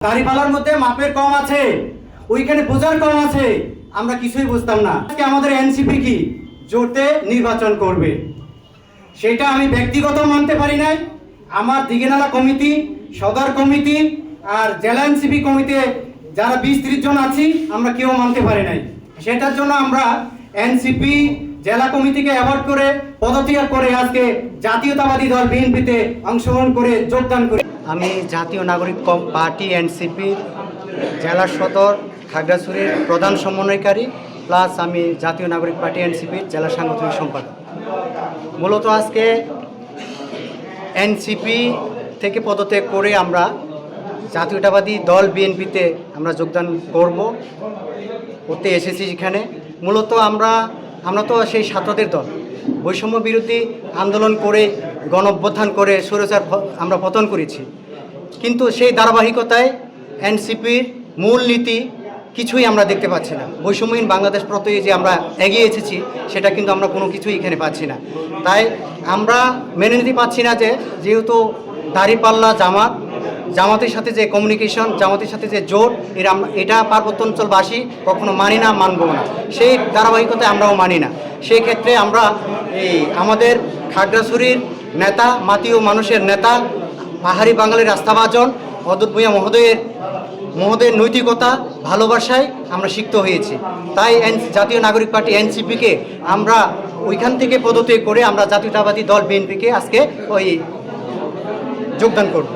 দাড়িপাল্লার মধ্যে মাপের কম আছে, ওইখানে বোঝার কম আছে, আমরা কিছুই বুঝতাম না। আজকে আমাদের এনসিপি কি জোটে নির্বাচন করবে, সেটা আমি ব্যক্তিগত মানতে পারি নাই। আমার দিঘিনালা কমিটি, সদর কমিটি আর জেলা এনসিপি কমিটি যারা 20-30 জন আছি, আমরা কেউ মানতে পারি নাই। সেটার জন্য আমরা এনসিপি জেলা কমিটিকে অ্যাভয়েড করে পদত্যাগ করে আজকে জাতীয়তাবাদী দল বিএনপিতে অংশগ্রহণ করে যোগদান করি। আমি জাতীয় নাগরিক পার্টি এনসিপি জেলা সদর খাগড়াছড়ির প্রধান সমন্বয়কারী, প্লাস আমি জাতীয় নাগরিক পার্টি এনসিপির জেলা সাংগঠনিক সম্পাদক। মূলত আজকে এনসিপি থেকে পদত্যাগ করে আমরা জাতীয়তাবাদী দল বিএনপিতে আমরা যোগদান করতে এসেছি। এখানে মূলত আমরা তো সেই ছাত্রদের দল, বৈষম্য বিরোধী আন্দোলন করে গণঅভ্যুত্থান করে স্বৈরাচার আমরা পতন করেছি, কিন্তু সেই ধারাবাহিকতায় এনসিপির মূল নীতি কিছুই আমরা দেখতে পাচ্ছি না। বৈষম্যহীন বাংলাদেশ প্রত্যয়ে যে আমরা এগিয়ে এসেছি, সেটা কিন্তু আমরা কোনো কিছুই এখানে পাচ্ছি না। তাই আমরা মেনে নিতে পারছি না যে যেহেতু দাড়িপাল্লা জামাতের সাথে যে কমিউনিকেশন, জামাতের সাথে যে জোট, এটা পার্বত্য অঞ্চলবাসী কখনো মানি না, মানব না। সেই ধারাবাহিকতায় আমরাও মানি না। সেই ক্ষেত্রে আমরা আমাদের খাগড়াছড়ির নেতা, মাতীয় মানুষের নেতা, পাহাড়ি বাঙালির আস্থাভাজন অদূত ভূঁইয়া মহোদয়ের নৈতিকতা, ভালোবাসায় আমরা সিক্ত হয়েছি। তাই জাতীয় নাগরিক পার্টি এনসিপিকে আমরা ওইখান থেকে পদত্যাগ করে আমরা জাতীয়তাবাদী দল বিএনপিকে আজকে যোগদান করব।